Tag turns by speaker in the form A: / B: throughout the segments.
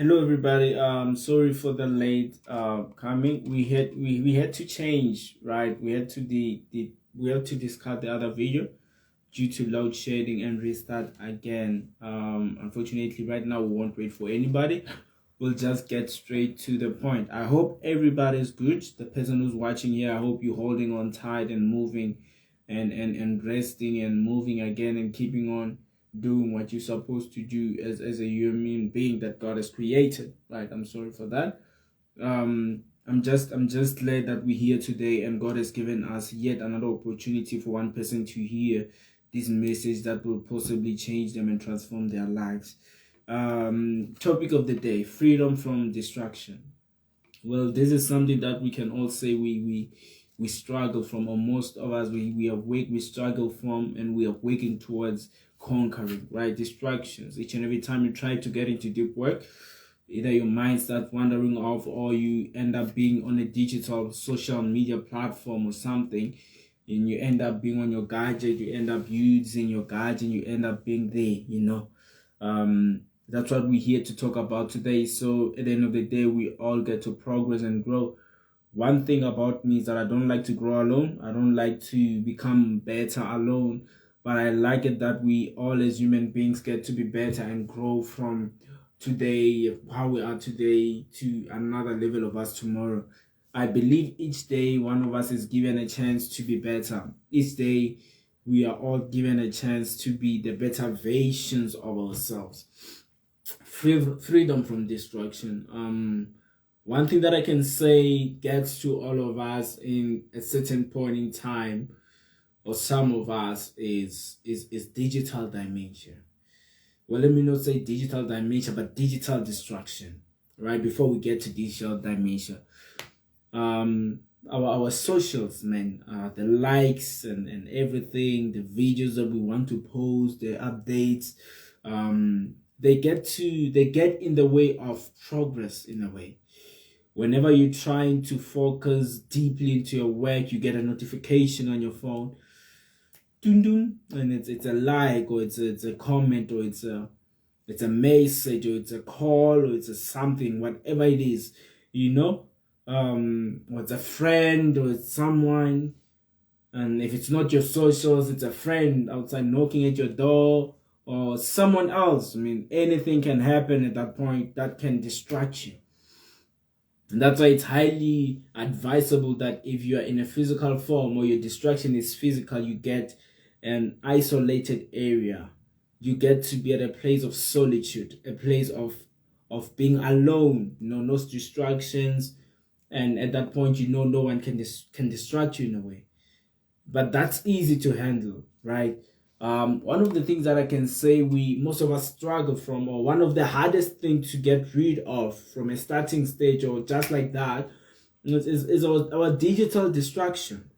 A: Hello everybody. Sorry for the late coming. We had to change, right? We had to discard the other video due to load shedding and restart again. Unfortunately, right now we won't wait for anybody. We'll just get straight to the point. I hope everybody's good. The person who's watching here, I hope you're holding on tight and moving and resting and moving again and keeping on doing what you're supposed to do as a human being that God has created. Right. I'm sorry for that. I'm just glad that we're here today and God has given us yet another opportunity for one person to hear this message that will possibly change them and transform their lives. Topic of the day: freedom from distraction. Well, this is something that we can all say we struggle from, or most of us we struggle from, and we are working towards conquering, right? Distractions. Each and every time you try to get into deep work, either your mind starts wandering off, or you end up being on a digital social media platform or something, and you end up being on your gadget, you end up using your gadget, you end up being there. That's what we're here to talk about today. So at the end of the day, we all get to progress and grow. One thing about me is that I don't like to grow alone. I don't like to become better alone. But I like it that we all as human beings get to be better and grow from today, how we are today, to another level of us tomorrow. I believe each day one of us is given a chance to be better. Each day we are all given a chance to be the better versions of ourselves. Freedom from destruction. One thing that I can say gets to all of us in a certain point in time, or some of us, is digital dementia. Well, let me not say digital dementia, but digital destruction. Right before we get to digital dementia, our socials, man, the likes and everything, the videos that we want to post, the updates, they get in the way of progress in a way. Whenever you're trying to focus deeply into your work, you get a notification on your phone, dun dun, and it's a like, or it's a comment, or it's a message, or it's a call, or it's a something, whatever it is, or it's a friend, or it's someone. And if it's not your socials, it's a friend outside knocking at your door, or someone else. I mean, anything can happen at that point that can distract you. And that's why it's highly advisable that if you are in a physical form, or your distraction is physical, you get an isolated area. You get to be at a place of solitude, a place of being alone, no distractions. And at that point, no one can distract you in a way. But that's easy to handle, right? One of the things that I can say most of us struggle from, or one of the hardest things to get rid of from a starting stage, or just like that, is our digital distraction.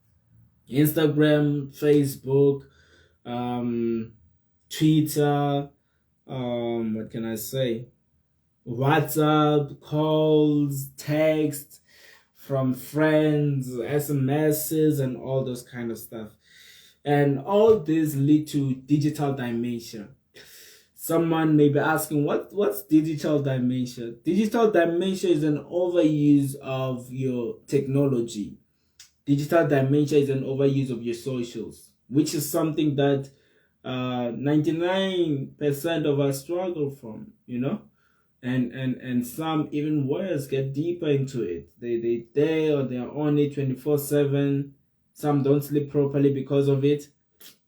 A: Instagram, Facebook, Twitter, what can I say? WhatsApp, calls, text from friends, SMSs, and all those kind of stuff. And all this lead to digital dementia. Someone may be asking, what's digital dementia? Digital dementia is an overuse of your technology. Digital dementia is an overuse of your socials, which is something that 99% of us struggle from, and some even worse get deeper into it. They're on it 24/7. Some don't sleep properly because of it,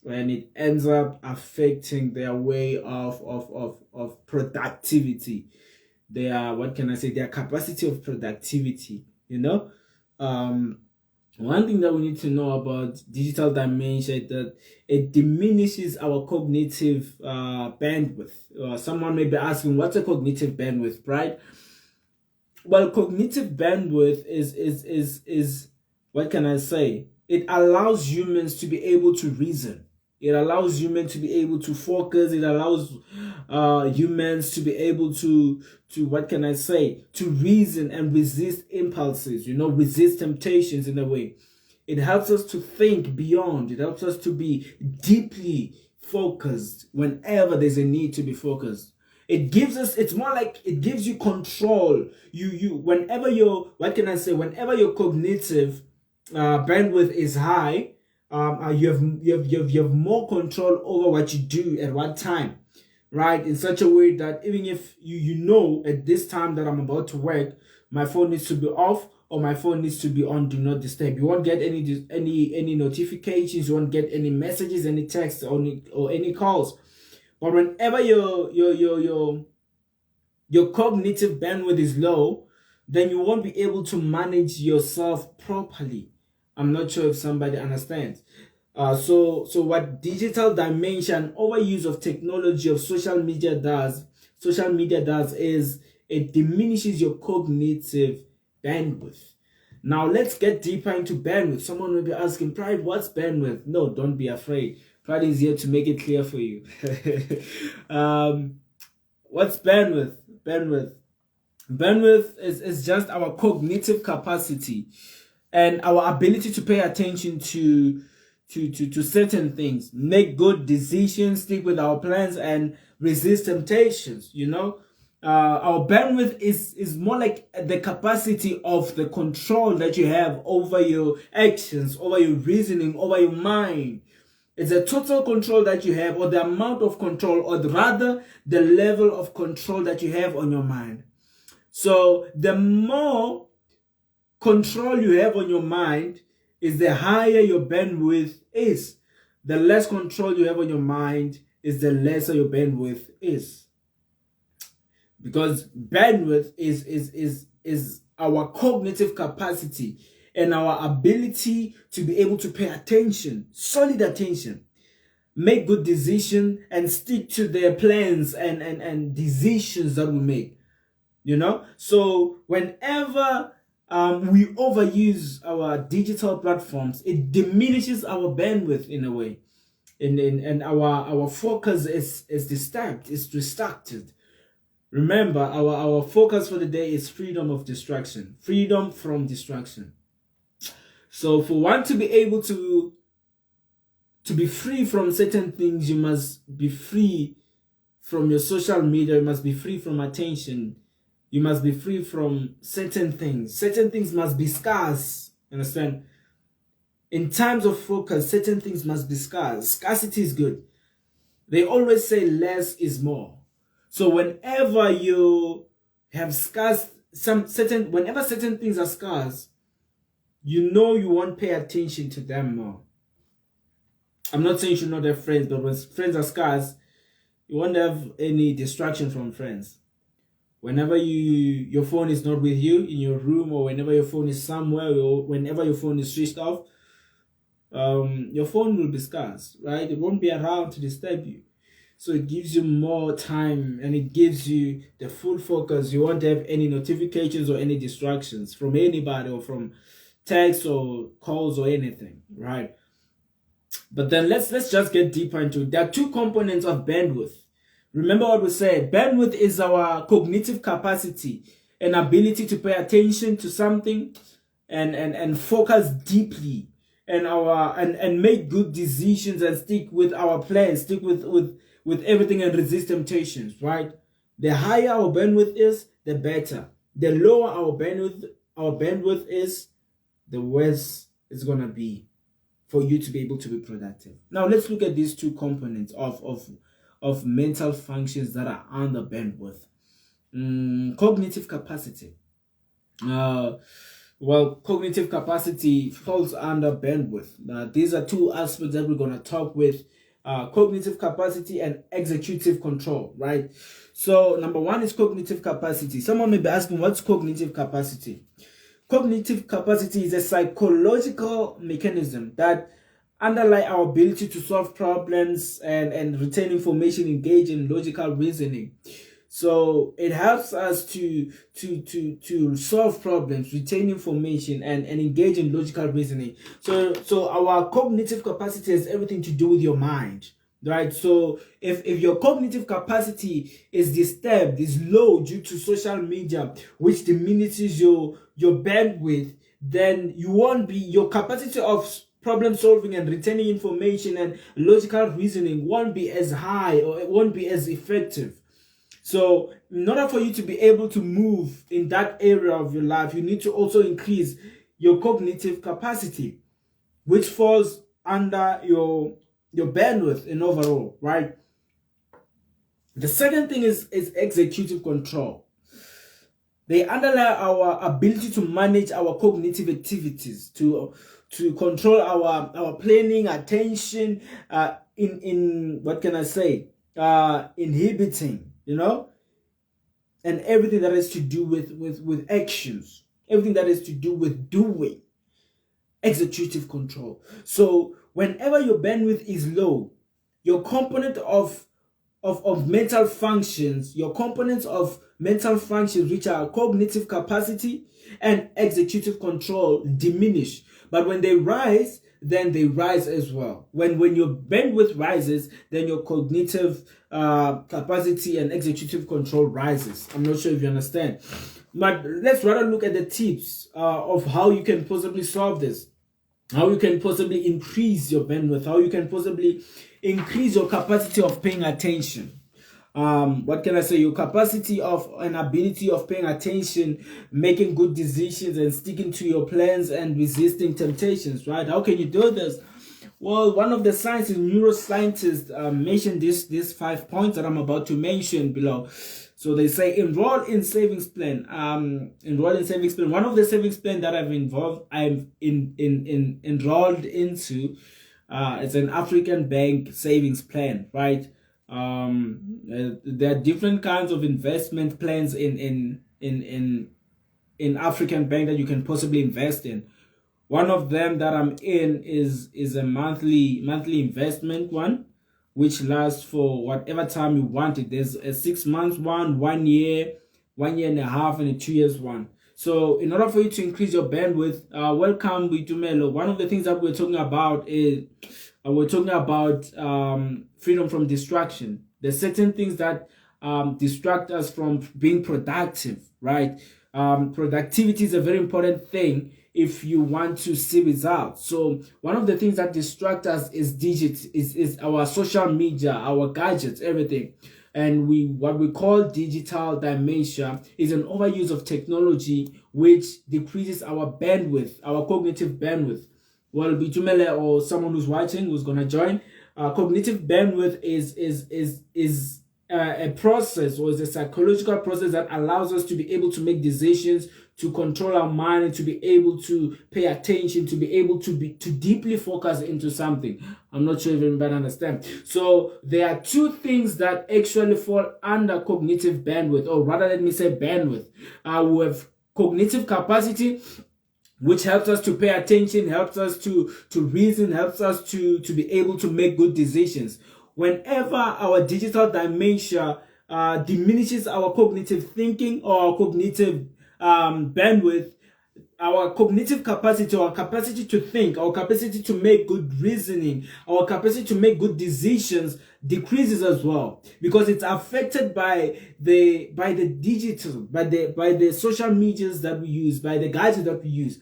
A: and it ends up affecting their way of productivity. What can I say, their capacity of productivity. One thing that we need to know about digital dementia is that it diminishes our cognitive bandwidth. Someone may be asking, what's a cognitive bandwidth, right? Well, cognitive bandwidth is what can I say? It allows humans to be able to reason. It allows humans to be able to focus. It allows humans to be able to what can I say, to reason and resist impulses, resist temptations in a way. It helps us to think beyond. It helps us to be deeply focused whenever there's a need to be focused. It gives us, it's more like it gives you control. Whenever your, what can I say, whenever your cognitive bandwidth is high, you have more control over what you do at what time, right? In such a way that even if you know at this time that I'm about to work, my phone needs to be off or my phone needs to be on do not disturb. You won't get any notifications, you won't get any messages, any texts, or any calls. But whenever your cognitive bandwidth is low, then you won't be able to manage yourself properly. I'm not sure if somebody understands. So what digital dimension, overuse of technology, of social media does is it diminishes your cognitive bandwidth. Now let's get deeper into bandwidth. Someone will be asking, Pride, what's bandwidth? No, don't be afraid. Pride is here to make it clear for you. What's bandwidth? Bandwidth is just our cognitive capacity and our ability to pay attention to certain things, make good decisions, stick with our plans, and resist temptations. Our bandwidth is more like the capacity of the control that you have over your actions, over your reasoning, over your mind. It's a total control that you have, or the amount of control, or rather the level of control that you have on your mind. So the more control you have on your mind is the higher your bandwidth is. The less control you have on your mind is the lesser your bandwidth is. Because bandwidth is our cognitive capacity and our ability to be able to pay attention, solid attention, make good decisions, and stick to their plans and decisions that we make. So whenever we overuse our digital platforms, it diminishes our bandwidth in a way, and our focus is disturbed, is distracted. Remember, our focus for the day is freedom of distraction, freedom from distraction. So for one to be able to be free from certain things, you must be free from your social media, you must be free from attention, you must be free from certain things. Certain things must be scarce. Understand? In times of focus, certain things must be scarce. Scarcity is good. They always say less is more. So whenever you have whenever certain things are scarce, you won't pay attention to them more. I'm not saying you should not have friends, but when friends are scarce, you won't have any distraction from friends. Whenever your phone is not with you in your room, or whenever your phone is somewhere, or whenever your phone is switched off, your phone will be scarce, right? It won't be around to disturb you. So it gives you more time and it gives you the full focus. You won't have any notifications or any distractions from anybody or from texts or calls or anything, right? But then let's just get deeper into it. There are two components of bandwidth. Remember what we said. Bandwidth is our cognitive capacity and ability to pay attention to something and focus deeply and make good decisions and stick with our plans, stick with everything and resist temptations, right? The higher our bandwidth is, the better. The lower our bandwidth is, the worse it's gonna be for you to be able to be productive. Now let's look at these two components of mental functions that are under bandwidth. Cognitive capacity. Cognitive capacity falls under bandwidth. These are two aspects that we're gonna talk with. Cognitive capacity and executive control, right? So number one is cognitive capacity. Someone may be asking, what's cognitive capacity? Cognitive capacity is a psychological mechanism that underlie our ability to solve problems and retain information, engage in logical reasoning. So it helps us to solve problems, retain information, and engage in logical reasoning. So our cognitive capacity has everything to do with your mind, right? So if your cognitive capacity is disturbed, is low due to social media, which diminishes your bandwidth, then your capacity of problem solving and retaining information and logical reasoning won't be as high, or it won't be as effective. So in order for you to be able to move in that area of your life, you need to also increase your cognitive capacity, which falls under your bandwidth in overall, right? The second thing is executive control. They underlie our ability to manage our cognitive activities, to control our planning, attention, in what can I say, inhibiting, and everything that has to do with actions, everything that has to do with doing. Executive control. So whenever your bandwidth is low, your component of mental functions, which are cognitive capacity and executive control, diminish. But when they rise, then they rise as well. When your bandwidth rises, then your cognitive capacity and executive control rises. I'm not sure if you understand. But let's rather look at the tips of how you can possibly solve this. How you can possibly increase your bandwidth, how you can possibly increase your capacity of paying attention. What can I say? Your capacity of and ability of paying attention, making good decisions, and sticking to your plans and resisting temptations, right? How can you do this? Well, one of the neuroscientists mentioned these 5 points that I'm about to mention below. So they say enroll in savings plan. Enroll in savings plan. One of the savings plan that enrolled into, it's an African bank savings plan, right? There are different kinds of investment plans in African bank that you can possibly invest in. One of them that I'm in is a monthly investment one, which lasts for whatever time you want it. There's a 6 months one, 1 year, 1 year and a half, and a 2 years one. So in order for you to increase your bandwidth, welcome Bitumelo. One of the things that we're talking about is freedom from distraction. There's certain things that distract us from being productive, right? Productivity is a very important thing if you want to see results. So one of the things that distract us is our social media, our gadgets, everything. And what we call digital dementia is an overuse of technology which decreases our bandwidth, our cognitive bandwidth. Well, Bitumele or someone who's watching who's gonna join, cognitive bandwidth is a process, or is a psychological process that allows us to be able to make decisions, to control our mind, and to be able to pay attention, to be able to deeply focus into something. I'm not sure if everybody understands. So there are two things that actually fall under cognitive bandwidth, or rather let me say bandwidth. We have cognitive capacity, which helps us to pay attention, helps us to reason, helps us to be able to make good decisions. Whenever our digital dementia diminishes our cognitive thinking or our cognitive bandwidth, our cognitive capacity, our capacity to think, our capacity to make good reasoning, our capacity to make good decisions decreases as well, because it's affected by the digital, by the social medias that we use, by the gadgets that we use.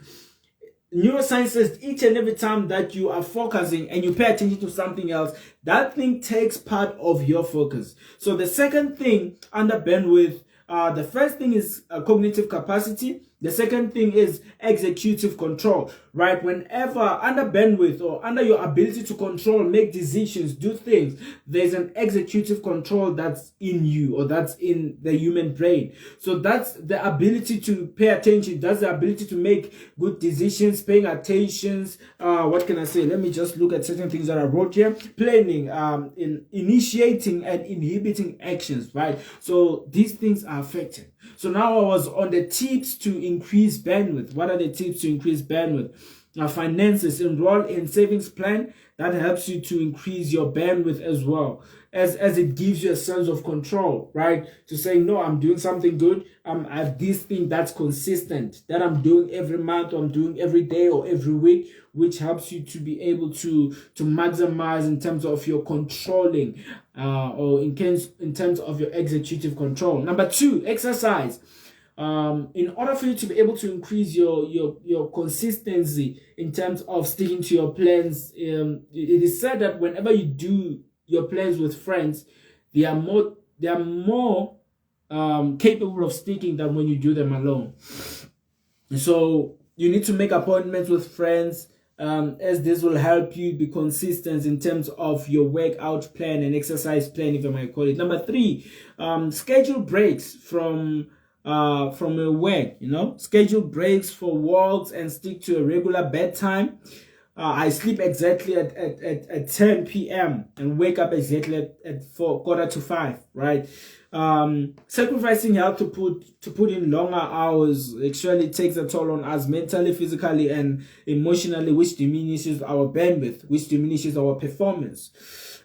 A: Neuroscience says each and every time that you are focusing and you pay attention to something else, that thing takes part of your focus. So the second thing under bandwidth, the first thing is cognitive capacity. The second thing is executive control, right? Whenever under bandwidth or under your ability to control, make decisions, do things, there's an executive control that's in you, or that's in the human brain. So that's the ability to pay attention. That's the ability to make good decisions, paying attention. What can I say? Let me just look at certain things that I wrote here. Planning, in initiating and inhibiting actions, right? So these things are affected. So now I was on the tips to increase bandwidth. What are the tips to increase bandwidth? Finances, enroll in savings plan. That helps you to increase your bandwidth as well, as it gives you a sense of control, right? To say, no, I'm doing something good. I have this thing that's consistent, that I'm doing every month, or I'm doing every day or every week, which helps you to be able to maximize in terms of your controlling, or in terms of your executive control. Number 2, exercise. In order for you to be able to increase your consistency in terms of sticking to your plans, it is said that whenever you do your plans with friends, they are more capable of sticking than when you do them alone. So you need to make appointments with friends, as this will help you be consistent in terms of your workout plan and exercise plan, if I might call it. Number 3, schedule breaks from your work. Schedule breaks for walks and stick to a regular bedtime. I sleep exactly at 10 p.m. and wake up exactly at 4:45, right? Sacrificing health to put in longer hours actually takes a toll on us mentally, physically, and emotionally, which diminishes our bandwidth, which diminishes our performance.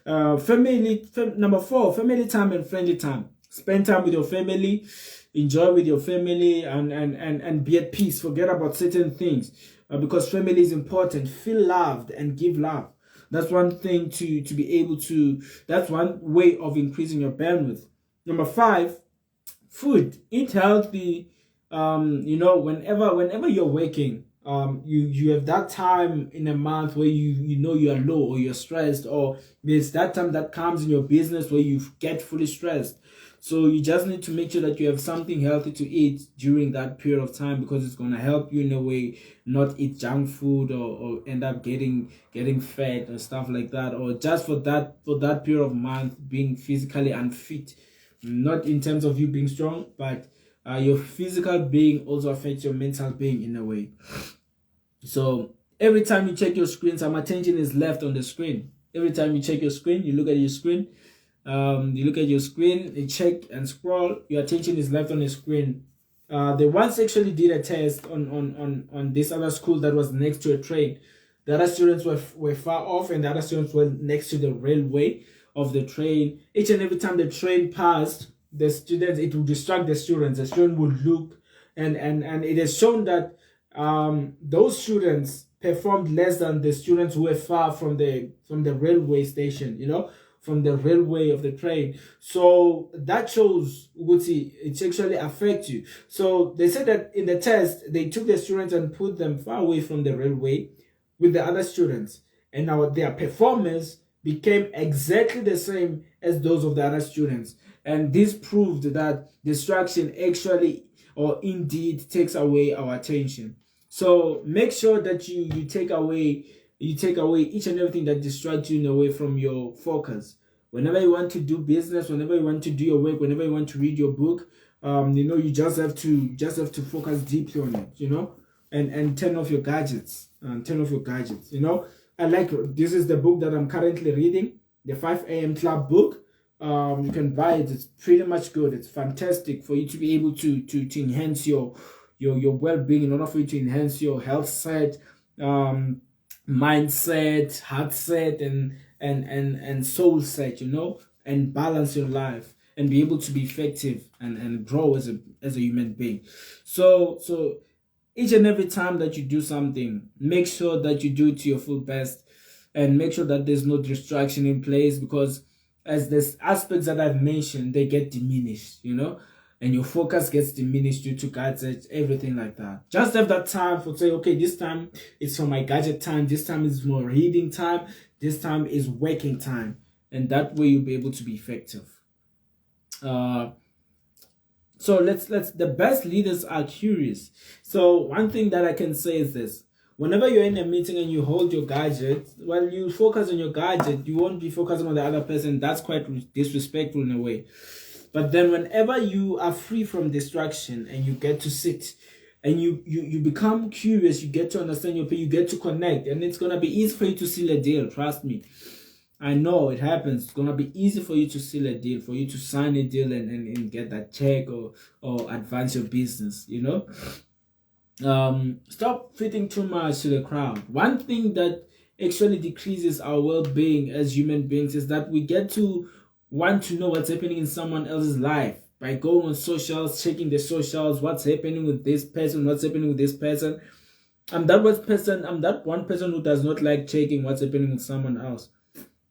A: Number 4, family time and friendly time. Spend time with your family, enjoy with your family, and be at peace. Forget about certain things, because family is important. Feel loved and give love. That's one thing to be able to, that's one way of increasing your bandwidth. Number 5, food. Eat healthy. Whenever you're working, you have that time in a month where you are low or you're stressed, or there's that time that comes in your business where you get fully stressed. So you just need to make sure that you have something healthy to eat during that period of time, because it's going to help you in a way not eat junk food or end up getting fat or stuff like that, or just for that period of month being physically unfit. Not in terms of you being strong, but your physical being also affects your mental being in a way. So every time you check your screen, some attention is left on the screen. Every time you check your screen, you look at your screen, you check and scroll, your attention is left on the screen. They once actually did a test on this other school that was next to a train. The other students were far off, and the other students were next to the railway of the train. Each and every time the train passed, it would distract the students. The student would look, and it has shown that those students performed less than the students who were far from the railway station, from the railway of the train. So that shows it actually affects you. So they said that in the test, they took the students and put them far away from the railway with the other students, and now their performance became exactly the same as those of the other students. And this proved that distraction actually, or indeed, takes away our attention. So make sure that you take away each and everything that distracts you away from your focus. Whenever you want to do business, whenever you want to do your work, whenever you want to read your book, you just have to focus deeply on it, and turn off your gadgets. I like, this is the book that I'm currently reading, the 5 a.m. Club book. You can buy it. It's pretty much good. It's fantastic for you to be able to enhance your well-being, in order for you to enhance your health set, mindset, heart set, and soul set, and balance your life and be able to be effective and grow as a human being. So each and every time that you do something, make sure that you do it to your full best, and make sure that there's no distraction in place, because as there's aspects that I've mentioned, they get diminished, and your focus gets diminished due to gadgets, everything like that. Just have that time for, say, okay, this time is for my gadget time, this time is more reading time, this time is working time, and that way you'll be able to be effective. So the best leaders are curious. So one thing that I can say is this: whenever you're in a meeting and you hold your gadget, when you focus on your gadget, you won't be focusing on the other person. That's quite disrespectful in a way. But then whenever you are free from distraction and you get to sit and you become curious, you get to understand your people, you get to connect, and it's going to be easy for you to seal a deal. Trust me. I know it happens. It's going to be easy for you to seal a deal, for you to sign a deal and get that check or advance your business, Stop fitting too much to the crowd. One thing that actually decreases our well-being as human beings is that we get to want to know what's happening in someone else's life by going on socials, checking the socials, what's happening with this person, what's happening with this person. I'm that one person who does not like checking what's happening with someone else.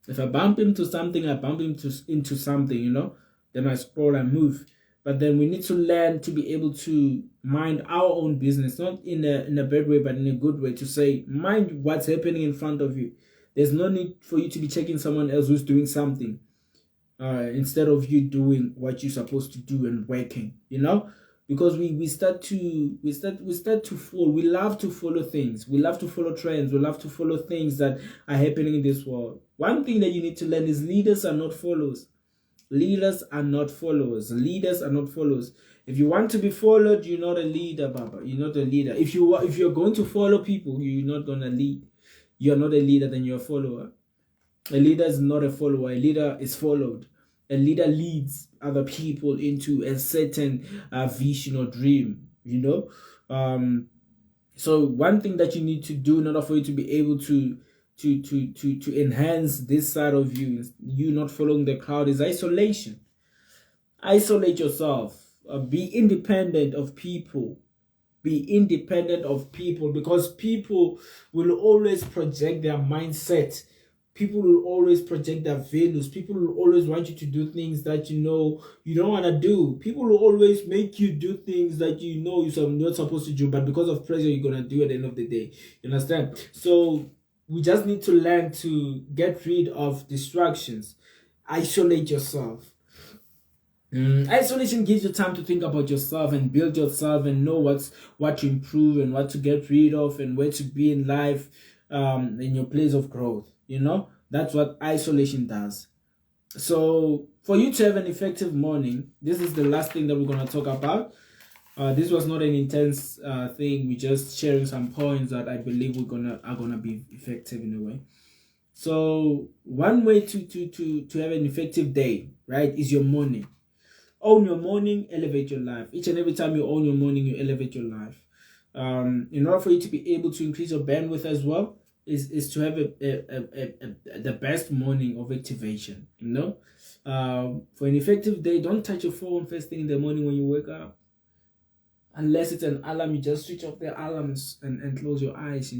A: If I bump into something, I bump into something, then I scroll and move. But then we need to learn to be able to mind our own business, not in a bad way, but in a good way, to say, mind what's happening in front of you. There's no need for you to be checking someone else who's doing something. instead of you doing what you're supposed to do and working, because we start to fall. We love to follow things. We love to follow trends. We love to follow things that are happening in this world. One thing that you need to learn is leaders are not followers. Leaders are not followers. Leaders are not followers. If you want to be followed, you're not a leader, Baba. You're not a leader. If you're going to follow people, you're not gonna lead. You're not a leader, then you're a follower. A leader is not a follower. A leader is followed. A leader leads other people into a certain vision or dream. So one thing that you need to do in order for you to be able to enhance this side of you not following the crowd, is isolation. Isolate yourself. Be independent of people. Be independent of people, because people will always project their mindset. People will always project their values. People will always want you to do things that you don't want to do. People will always make you do things that you're not supposed to do, but because of pressure, you're going to do at the end of the day. You understand? So we just need to learn to get rid of distractions. Isolate yourself. Isolation gives you time to think about yourself and build yourself and know what to improve and what to get rid of and where to be in life, in your place of growth. That's what isolation does. So for you to have an effective morning, this is the last thing that we're going to talk about. This was not an intense thing. We're just sharing some points that I believe are gonna be effective in a way. So one way to have an effective day, right, is your morning. Own your morning, elevate your life. Each and every time you own your morning, you elevate your life. In order for you to be able to increase your bandwidth as well, is to have the best morning of activation. For an effective day, don't touch your phone first thing in the morning when you wake up. Unless it's an alarm, you just switch off the alarms and close your eyes.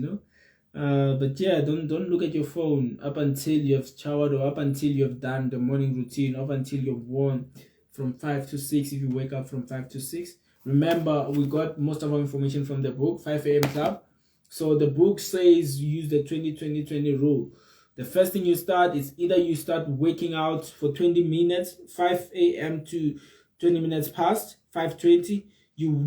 A: But yeah, don't look at your phone up until you have showered or up until you have done the morning routine, up until you've worn from 5 to 6 if you wake up from 5 to 6. Remember, we got most of our information from the book 5 a.m. Club. So the book says use the 20-20-20 rule. The first thing you start is either you start waking out for 20 minutes, 5 a.m. to 20 minutes past 5:20. You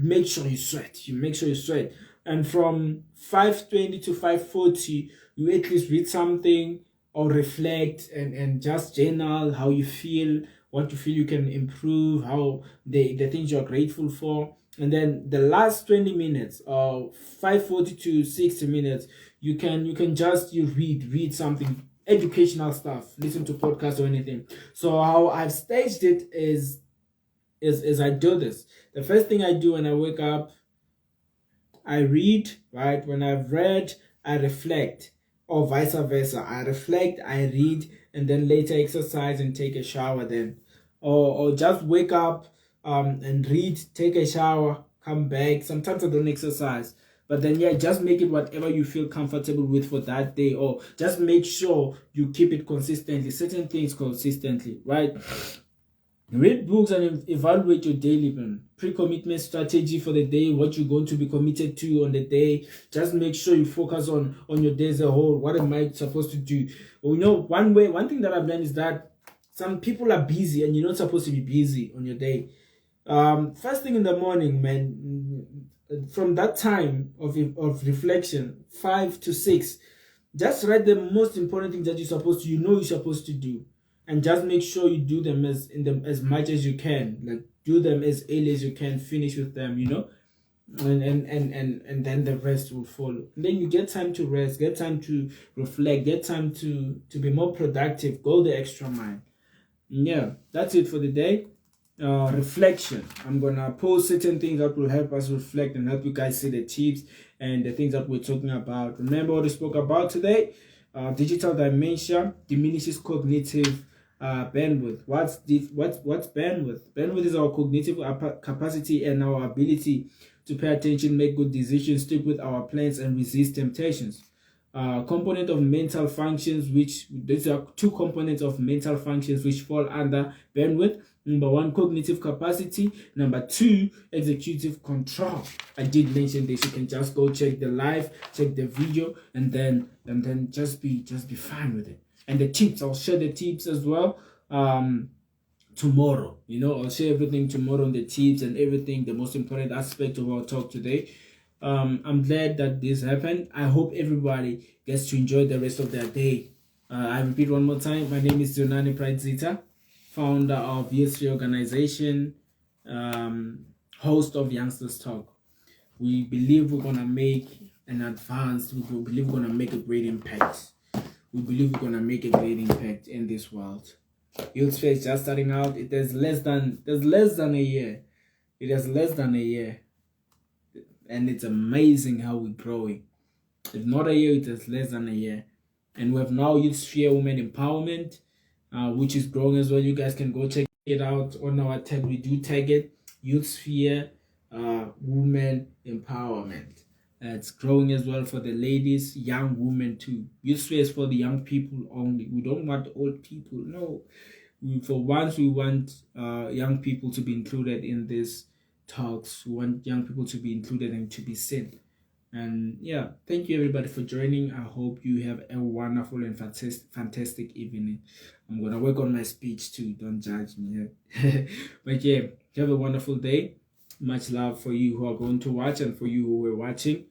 A: make sure you sweat. You make sure you sweat. And from 5:20 to 5:40, you at least read something or reflect and just journal how you feel, what you feel you can improve, how the things you're grateful for. And then the last 20 minutes, 5:40 to 60 minutes, you can read something, educational stuff, listen to podcasts or anything. So how I've staged it is I do this. The first thing I do when I wake up, I read, right? When I've read, I reflect, or vice versa. I reflect, I read, and then later exercise and take a shower then. Or just wake up and read, take a shower, come back. Sometimes I don't exercise. But then, yeah, just make it whatever you feel comfortable with for that day. Or just make sure you keep it consistently, certain things consistently, right? Read books and evaluate your daily pre-commitment strategy for the day, what you're going to be committed to on the day. Just make sure you focus on your day as a whole. What am I supposed to do? Well, one thing that I've learned is that some people are busy and you're not supposed to be busy on your day. First thing in the morning, man, from that time of reflection, 5 to 6, just write the most important things that you're supposed to do. And just make sure you do them as much as you can. Like, do them as early as you can. Finish with them, and then the rest will follow. And then you get time to rest, get time to reflect, get time to be more productive. Go the extra mile. Yeah, that's it for the day. Reflection. I'm gonna post certain things that will help us reflect and help you guys see the tips and the things that we're talking about. Remember what we spoke about today? Digital dementia diminishes cognitive bandwidth. What's bandwidth? Bandwidth is our cognitive capacity and our ability to pay attention, make good decisions, stick with our plans, and resist temptations. Component of mental functions, which these are two components of mental functions which fall under bandwidth. Number 1, cognitive capacity. Number 2, executive control. I did mention this. You can just go check the live, check the video, and then just be fine with it. And the tips, I'll share the tips as well. tomorrow. I'll share everything tomorrow on the tips and everything, the most important aspect of our talk today. I'm glad that this happened. I hope everybody gets to enjoy the rest of their day. I repeat one more time. My name is Zonani Pridezita, founder of Youth Organization, host of Youngsters Talk. We believe we're gonna make an advance. We believe we're gonna make a great impact. We believe we're gonna make a great impact in this world. Youth Fair is just starting out. There's less than a year. It has less than a year. And it's amazing how we're growing. If not a year, it is less than a year. And we have now Youth Sphere Women Empowerment, which is growing as well. You guys can go check it out on our tag. We do tag it Youth Sphere Women Empowerment. It's growing as well for the ladies, young women too. Youth Sphere is for the young people only. We don't want old people. No. For once, we want young people to be included in this talks. We want young people to be included and to be seen. And yeah, thank you everybody for joining. I hope you have a wonderful and fantastic evening. I'm gonna work on my speech too. Don't judge me. But yeah, have a wonderful day. Much love for you who are going to watch and for you who were watching.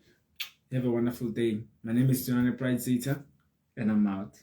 A: Have a wonderful day. My name is Zonani Pridezita, and I'm out.